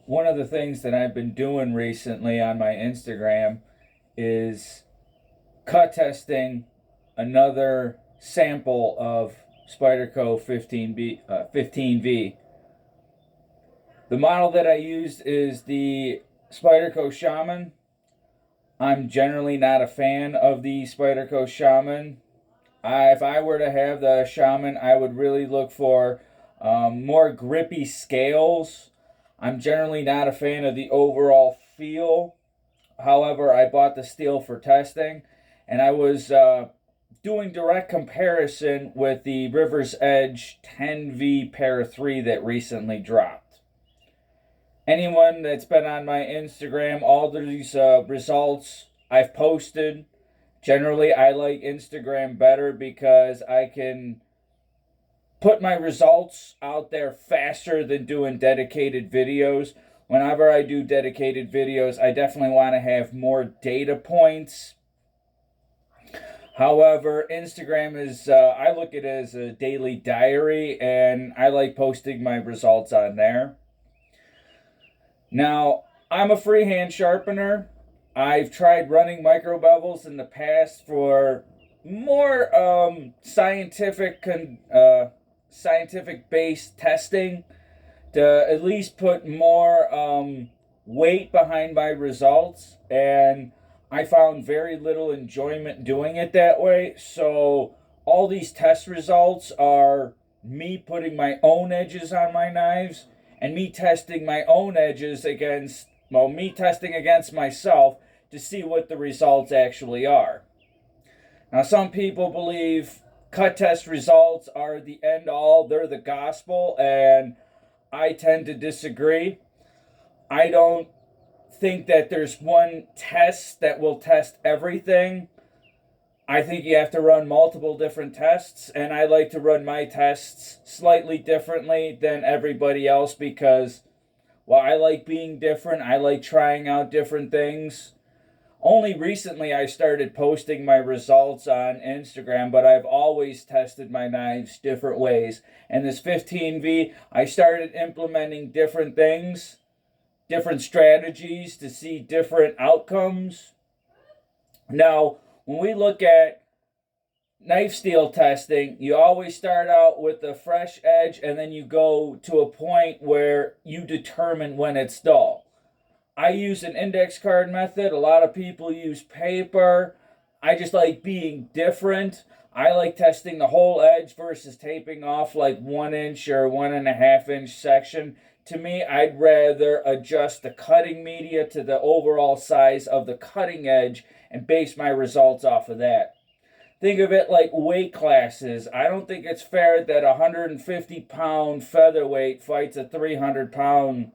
one of the things that I've been doing recently on my Instagram is cut testing another sample of Spyderco 15V. The model that I used is the Spyderco Shaman. I'm generally not a fan of the Spyderco Shaman. If I were to have the Shaman, I would really look for more grippy scales. I'm generally not a fan of the overall feel. However, I bought the steel for testing, and I was doing direct comparison with the River's Edge 10V Pair 3 that recently dropped. Anyone that's been on my Instagram, all these results I've posted. Generally, I like Instagram better because I can put my results out there faster than doing dedicated videos. Whenever I do dedicated videos, I definitely want to have more data points. However, Instagram is, I look at it as a daily diary, and I like posting my results on there. Now, I'm a freehand sharpener. I've tried running micro bevels in the past for more scientific based testing to at least put more weight behind my results, and I found very little enjoyment doing it that way. So all these test results are me putting my own edges on my knives and me testing my own edges against, well, me testing against myself to see what the results actually are. Now, some people believe cut test results are the end all, they're the gospel, and I tend to disagree. I don't think that there's one test that will test everything. I think you have to run multiple different tests, and I like to run my tests slightly differently than everybody else because, well, I like being different. I like trying out different things. Only recently I started posting my results on Instagram, but I've always tested my knives different ways. And this 15V, I started implementing different things, different strategies to see different outcomes. Now, when we look at knife steel testing, you always start out with a fresh edge and then you go to a point where you determine when it's dull. I use an index card method. A lot of people use paper. I just like being different. I like testing the whole edge versus taping off like 1 inch or 1.5 inch section. To me, I'd rather adjust the cutting media to the overall size of the cutting edge and base my results off of that. Think of it like weight classes. I don't think it's fair that a 150-pound featherweight fights a 300-pound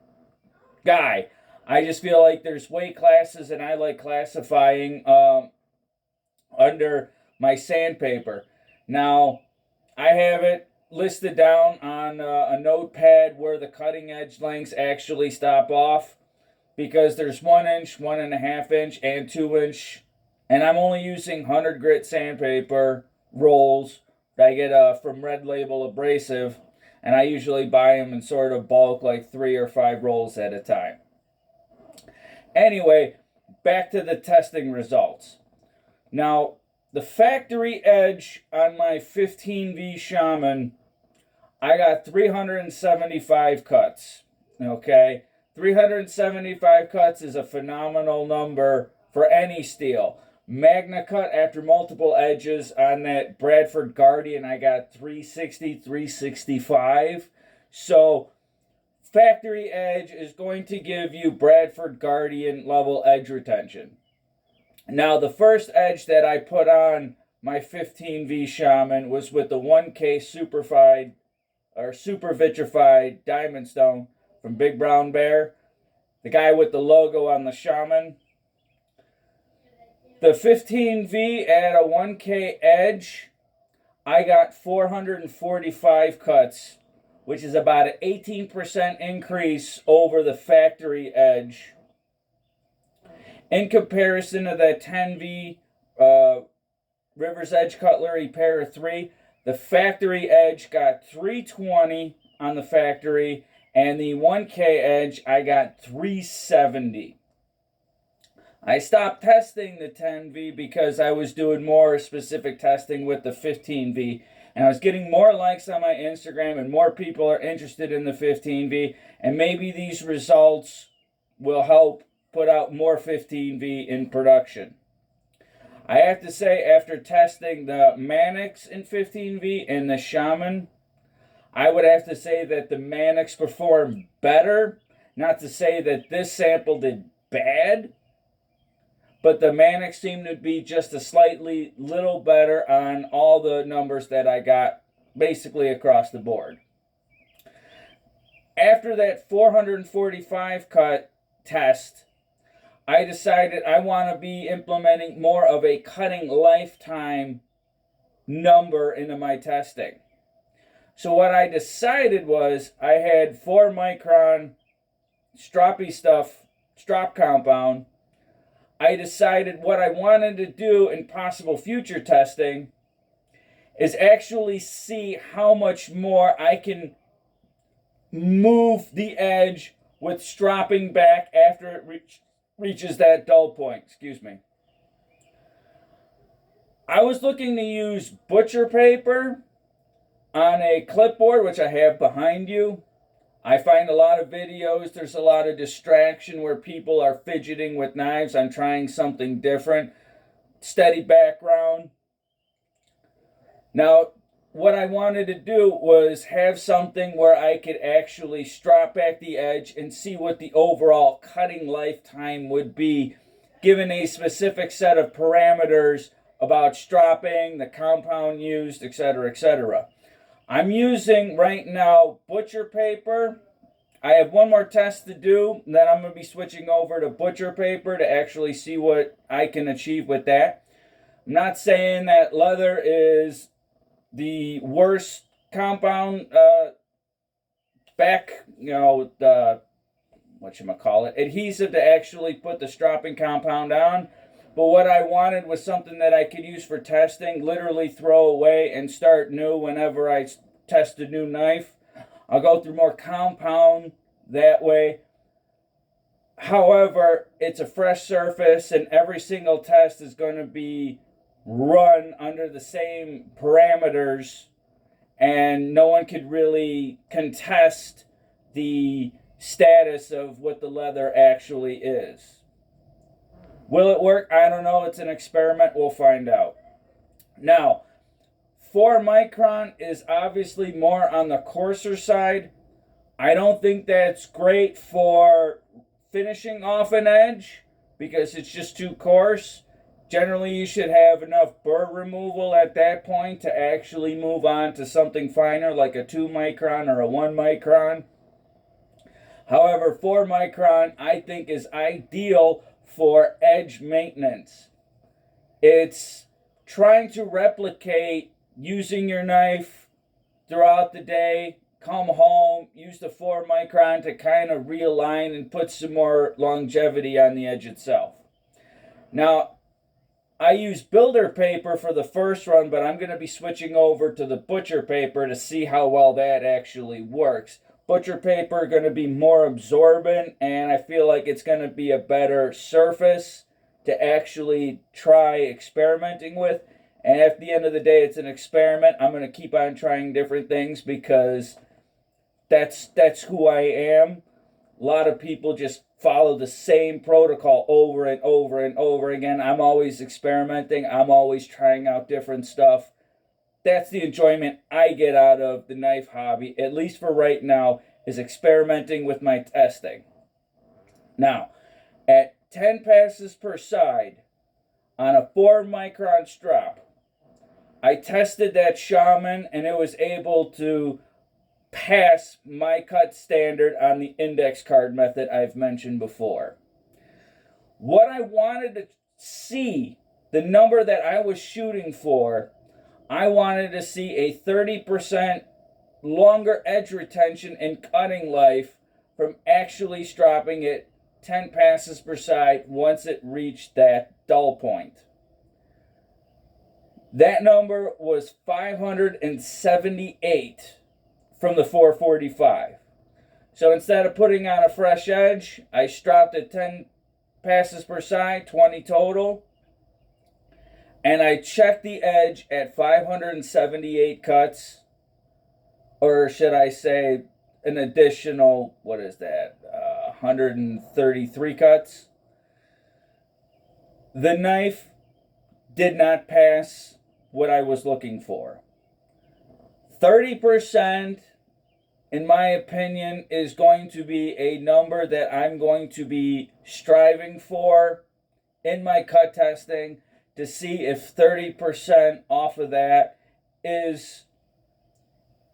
guy. I just feel like there's weight classes, and I like classifying under my sandpaper. Now, I have it listed down on a notepad where the cutting edge lengths actually stop off because there's 1 inch, 1.5 inch, and 2 inch, and I'm only using 100 grit sandpaper rolls that I get from Red Label Abrasive, and I usually buy them in sort of bulk, like 3 or 5 rolls at a time. Anyway, back to the testing results. Now, the factory edge on my 15V Shaman, I got 375 cuts. Okay? 375 cuts is a phenomenal number for any steel. Magna cut after multiple edges on that Bradford Guardian, I got 360, 365. So, factory edge is going to give you Bradford Guardian level edge retention. Now, the first edge that I put on my 15V Shaman was with the 1K Superfied or Super Vitrified Diamond Stone from Big Brown Bear, the guy with the logo on the Shaman. The 15V at a 1K edge, I got 445 cuts, which is about an 18% increase over the factory edge. In comparison to that 10V River's Edge Cutlery Pair 3, the factory edge got 320 on the factory and the 1K edge I got 370. I stopped testing the 10V because I was doing more specific testing with the 15V, and I was getting more likes on my Instagram, and more people are interested in the 15V, and maybe these results will help put out more 15V in production. I have to say, after testing the Manix in 15V and the Shaman, I would have to say that the Manix performed better. Not to say that this sample did bad, but the Manix seemed to be just a slightly little better on all the numbers that I got basically across the board. After that 445 cut test, I decided I want to be implementing more of a cutting lifetime number into my testing. So what I decided was I had 4 micron stroppy stuff, strop compound. I decided what I wanted to do in possible future testing is actually see how much more I can move the edge with stropping back after it reaches that dull point. Excuse me. I was looking to use butcher paper on a clipboard, which I have behind you. I find a lot of videos, there's a lot of distraction where people are fidgeting with knives. I'm trying something different. Steady background. Now, what I wanted to do was have something where I could actually strop back the edge and see what the overall cutting lifetime would be, given a specific set of parameters about stropping, the compound used, etc., etc. I'm using right now butcher paper. I have one more test to do, then I'm going to be switching over to butcher paper to actually see what I can achieve with that. I'm not saying that leather is the worst compound adhesive to actually put the stropping compound on. But what I wanted was something that I could use for testing, literally throw away and start new whenever I test a new knife. I'll go through more compound that way. However, it's a fresh surface and every single test is going to be run under the same parameters, and no one could really contest the status of what the leather actually is. Will it work? I don't know. It's an experiment. We'll find out. Now, 4 micron is obviously more on the coarser side. I don't think that's great for finishing off an edge because it's just too coarse. Generally, you should have enough burr removal at that point to actually move on to something finer like a 2 micron or a 1 micron. However, 4 micron I think is ideal for edge maintenance. It's trying to replicate using your knife throughout the day, come home, use the 4 micron to kind of realign and put some more longevity on the edge itself. Now, I use builder paper for the first run, but I'm going to be switching over to the butcher paper to see how well that actually works. Butcher paper going to be more absorbent, and I feel like it's going to be a better surface to actually try experimenting with. And at the end of the day, it's an experiment. I'm going to keep on trying different things because that's who I am. A lot of people just follow the same protocol over and over and over again. I'm always experimenting. I'm always trying out different stuff. That's the enjoyment I get out of the knife hobby, at least for right now, is experimenting with my testing. Now, at 10 passes per side on a 4 micron strap, I tested that Shaman and it was able to pass my cut standard on the index card method I've mentioned before. What I wanted to see, the number that I was shooting for, I wanted to see a 30% longer edge retention and cutting life from actually stropping it 10 passes per side once it reached that dull point. That number was 578 from the 445. So instead of putting on a fresh edge, I stropped it 10 passes per side, 20 total. And I checked the edge at 578 cuts, or should I say an additional, what is that, 133 cuts. The knife did not pass what I was looking for. 30%, in my opinion, is going to be a number that I'm going to be striving for in my cut testing, to see if 30% off of that is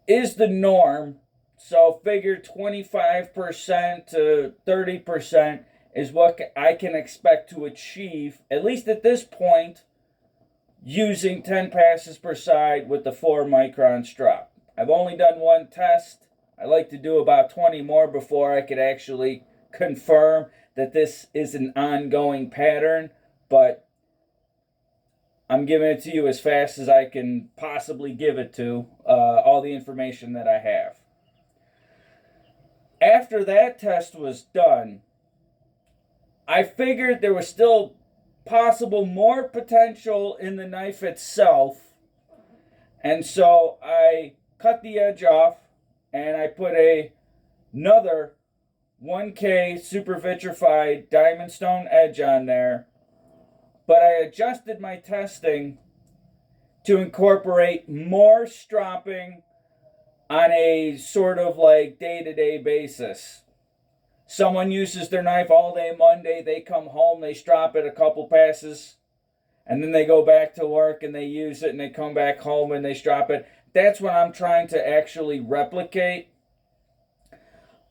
the norm. So figure 25% to 30% is what I can expect to achieve, at least at this point, using 10 passes per side with the 4-micron strop. I've only done one test. I like to do about 20 more before I could actually confirm that this is an ongoing pattern, but I'm giving it to you as fast as I can possibly give it to, all the information that I have. After that test was done, I figured there was still possible more potential in the knife itself, and so I cut the edge off and I put another 1K super vitrified diamond stone edge on there, but I adjusted my testing to incorporate more stropping on a sort of like day-to-day basis. Someone uses their knife all day Monday, they come home, they strop it a couple passes, and then they go back to work and they use it and they come back home and they strop it. That's what I'm trying to actually replicate.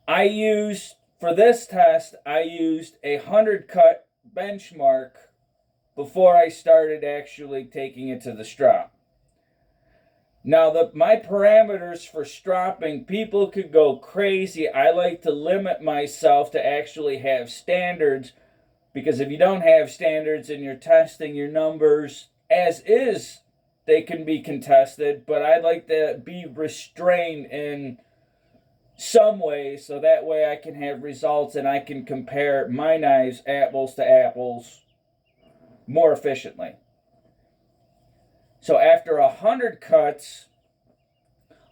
For this test, I used a 100 cut benchmark before I started actually taking it to the strop. Now, my parameters for stropping, people could go crazy. I like to limit myself to actually have standards, because if you don't have standards and you're testing your numbers as is, they can be contested, but I'd like to be restrained in some way, so that way I can have results and I can compare my knives apples to apples more efficiently. So after 100 cuts,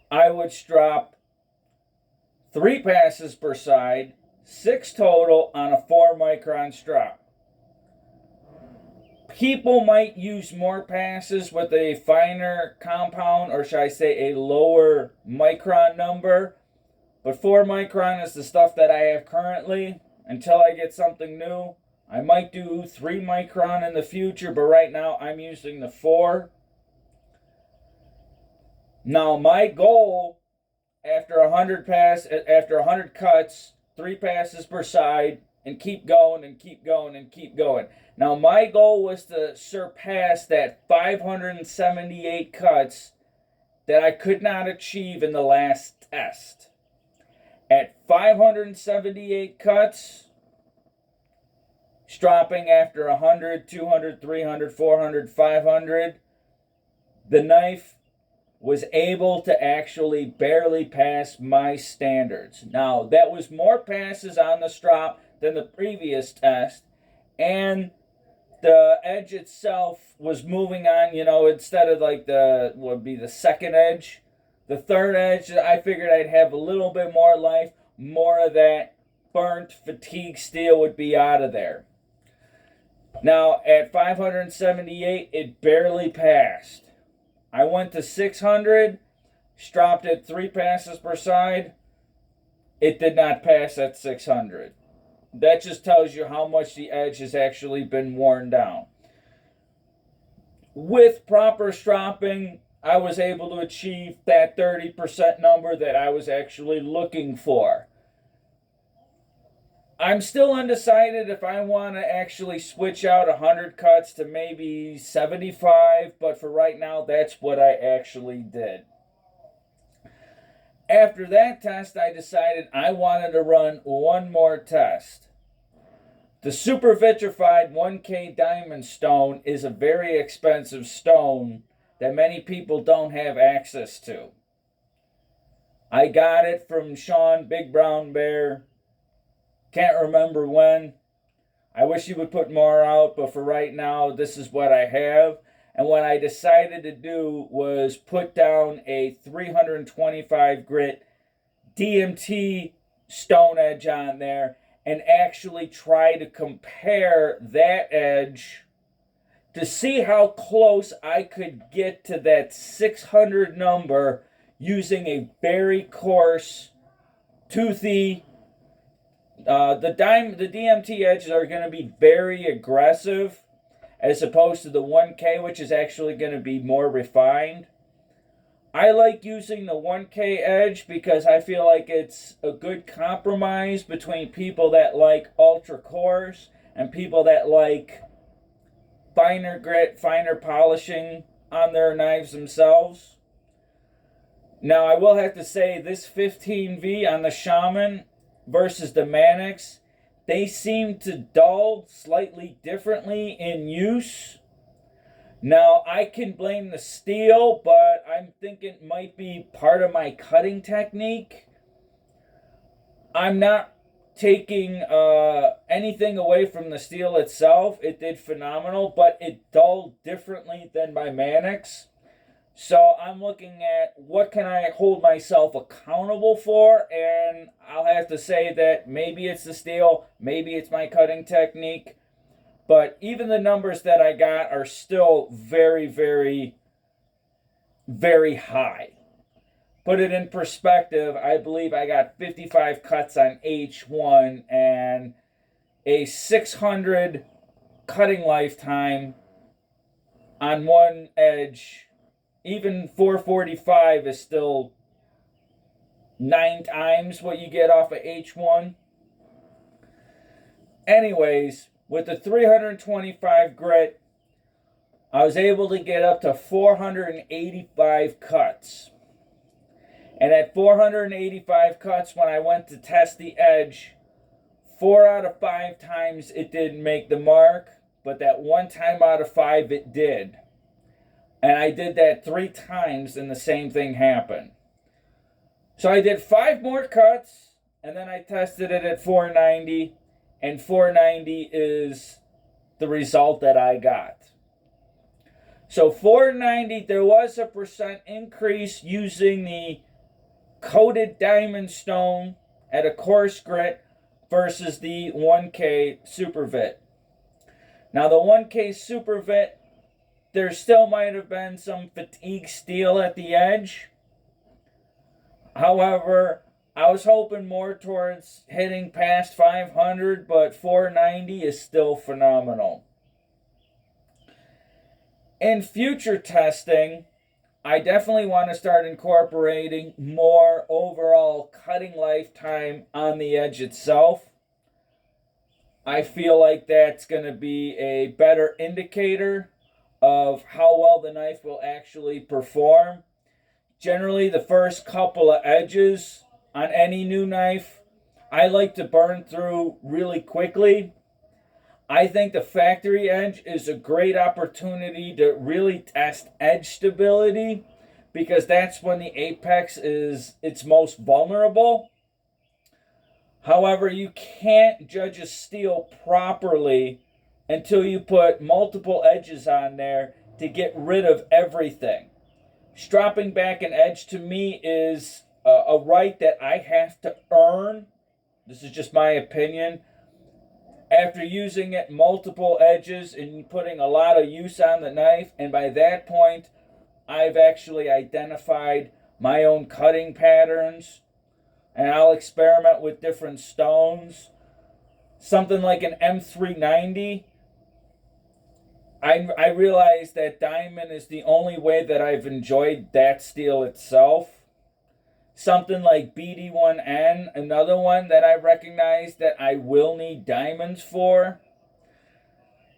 I would strop 3 passes per side, 6 total on a 4-micron strop. People might use more passes with a finer compound, or should I say a lower micron number, but 4-micron is the stuff that I have currently until I get something new. I might do 3-micron in the future, but right now I'm using the 4. Now, my goal after 100 cuts, 3 passes per side, and keep going and keep going and keep going. Now, my goal was to surpass that 578 cuts that I could not achieve in the last test. At 578 cuts, stropping after 100, 200, 300, 400, 500, the knife was able to actually barely pass my standards. Now, that was more passes on the strop than the previous test, and the edge itself was moving on, instead of like the second edge, the third edge, I figured I'd have a little bit more life, more of that burnt fatigue steel would be out of there. Now, at 578, it barely passed. I went to 600, stropped it 3 passes per side. It did not pass at 600. That just tells you how much the edge has actually been worn down. With proper stropping, I was able to achieve that 30% number that I was actually looking for. I'm still undecided if I want to actually switch out 100 cuts to maybe 75, but for right now, that's what I actually did. After that test, I decided I wanted to run one more test. The super vitrified 1K diamond stone is a very expensive stone that many people don't have access to. I got it from Sean Big Brown Bear. Can't remember when. I wish he would put more out, but for right now, this is what I have. And what I decided to do was put down a 325 grit DMT stone edge on there and actually try to compare that edge to see how close I could get to that 600 number using a very coarse, toothy. The DMT edges are going to be very aggressive as opposed to the 1K, which is actually going to be more refined. I like using the 1K edge because I feel like it's a good compromise between people that like ultra coarse and people that like finer grit, finer polishing on their knives themselves. Now, I will have to say this 15V on the Shaman versus the Manix, they seem to dull slightly differently in use. Now, I can blame the steel, but I'm thinking it might be part of my cutting technique. I'm not taking anything away from the steel itself. It did phenomenal, but it dulled differently than my Manix. So I'm looking at what can I hold myself accountable for, and I'll have to say that maybe it's the steel, maybe it's my cutting technique. But even the numbers that I got are still very, very, very high. Put it in perspective, I believe I got 55 cuts on H1 and a 600 cutting lifetime on one edge. Even 445 is still 9 times what you get off of H1. Anyways, with the 325 grit, I was able to get up to 485 cuts. And at 485 cuts, when I went to test the edge, 4 out of 5 times it didn't make the mark, but that 1 time out of 5 it did. And I did that 3 times and the same thing happened. So I did 5 more cuts, and then I tested it at 490, and 490 is the result that I got. So 490, there was a percent increase using the coated diamond stone at a coarse grit versus the 1K Supervit. Now the 1K Supervit, there still might have been some fatigue steel at the edge. However, I was hoping more towards hitting past 500, but 490 is still phenomenal. In future testing, I definitely want to start incorporating more overall cutting lifetime on the edge itself. I feel like that's going to be a better indicator of how well the knife will actually perform. Generally, the first couple of edges on any new knife, I like to burn through really quickly. I think the factory edge is a great opportunity to really test edge stability because that's when the apex is its most vulnerable. However, you can't judge a steel properly until you put multiple edges on there to get rid of everything. Stropping back an edge to me is a right that I have to earn. This is just my opinion. After using it multiple edges and putting a lot of use on the knife, and by that point, I've actually identified my own cutting patterns, and I'll experiment with different stones. Something like an M390, I realized that diamond is the only way that I've enjoyed that steel itself. Something like BD1N, another one that I recognize that I will need diamonds for.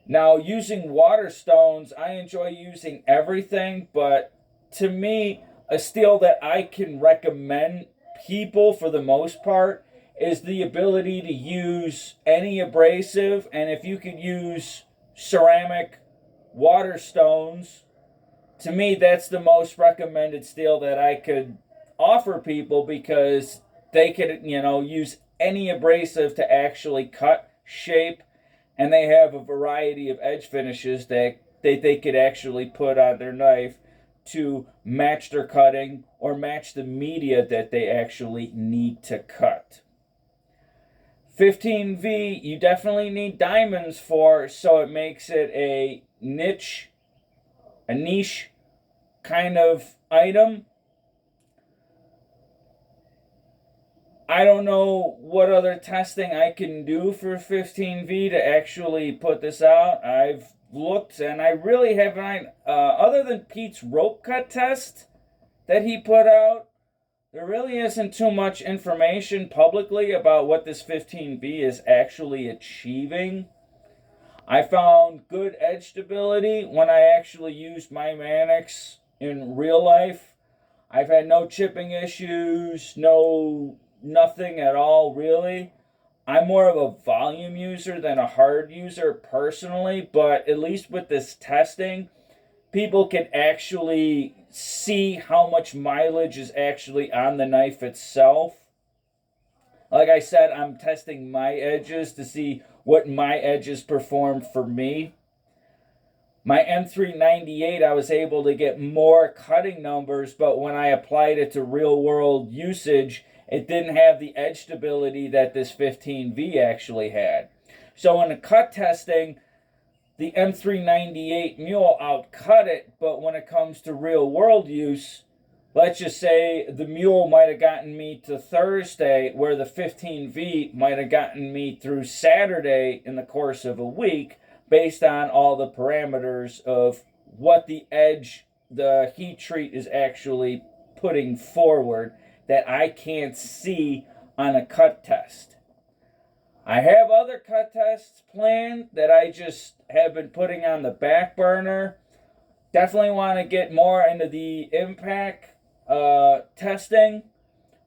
Now, using water stones, I enjoy using everything, but to me, a steel that I can recommend people for the most part is the ability to use any abrasive, and if you could use ceramic water stones, to me, that's the most recommended steel that I could offer people because they could, use any abrasive to actually cut, shape, and they have a variety of edge finishes that they could actually put on their knife to match their cutting or match the media that they actually need to cut. 15V, you definitely need diamonds for, so it makes it a niche kind of item. I don't know what other testing I can do for 15V to actually put this out. I've looked and I really haven't, other than Pete's rope cut test that he put out, there really isn't too much information publicly about what this 15V is actually achieving. I found good edge stability when I actually used my Manix in real life. I've had no chipping issues, nothing at all really. I'm more of a volume user than a hard user personally, but at least with this testing, people can actually see how much mileage is actually on the knife itself. Like I said, I'm testing my edges to see what my edges perform for me. My M398, I was able to get more cutting numbers, but when I applied it to real world usage, it didn't have the edge stability that this 15V actually had. So in the cut testing, the M398 Mule outcut it, but when it comes to real world use, let's just say the Mule might have gotten me to Thursday, where the 15V might have gotten me through Saturday in the course of a week, based on all the parameters of what the edge, the heat treat is actually putting forward that I can't see on a cut test. I have other cut tests planned that I just have been putting on the back burner. Definitely want to get more into the impact testing,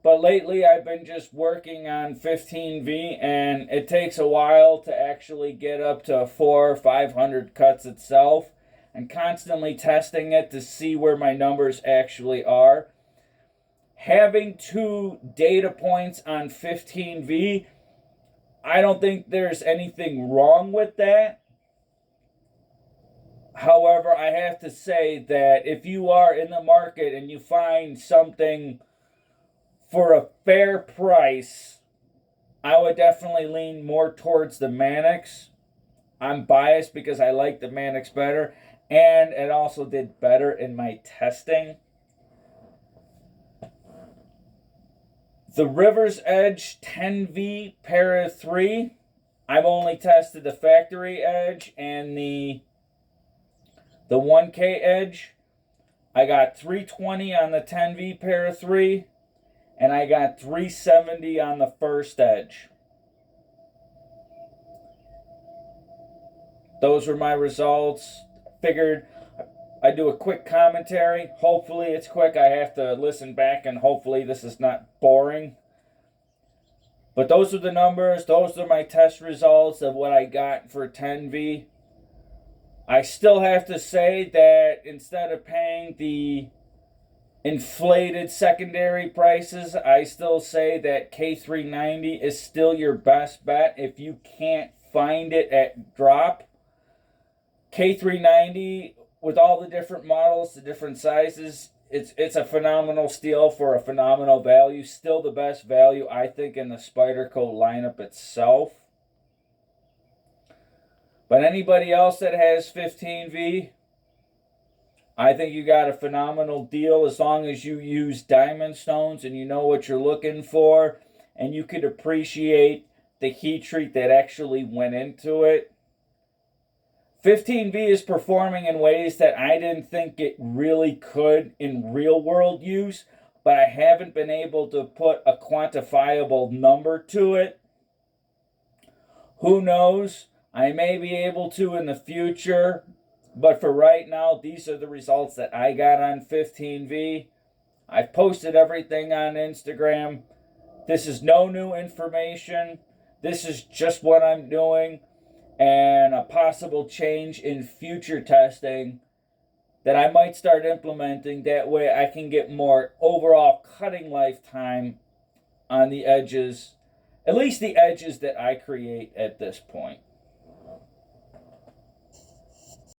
but lately I've been just working on 15V, and it takes a while to actually get up to 400 or 500 cuts itself, and constantly testing it to see where my numbers actually are. Having 2 data points on 15V, I don't think there's anything wrong with that. However, I have to say that if you are in the market and you find something for a fair price, I would definitely lean more towards the Manix. I'm biased because I like the Manix better, and it also did better in my testing. The River's Edge 10V Para 3, I've only tested the factory edge and the 1K edge. I got 320 on the 10V Para 3, and I got 370 on the first edge. Those were my results. Figured I do a quick commentary. Hopefully it's quick. I have to listen back, and hopefully this is not boring. But those are the numbers. Those are my test results of what I got for 10V. I still have to say that instead of paying the inflated secondary prices, I still say that K390 is still your best bet if you can't find it at drop. K390, with all the different models, the different sizes, it's a phenomenal steal for a phenomenal value. Still the best value, I think, in the Spyderco lineup itself. But anybody else that has 15V, I think you got a phenomenal deal as long as you use diamond stones and you know what you're looking for, and you could appreciate the heat treat that actually went into it. 15V is performing in ways that I didn't think it really could in real world use, but I haven't been able to put a quantifiable number to it. Who knows? I may be able to in the future, but for right now, these are the results that I got on 15V. I've posted everything on Instagram. This is no new information. This is just what I'm doing, and a possible change in future testing that I might start implementing. That way I can get more overall cutting lifetime on the edges, at least the edges that I create at this point.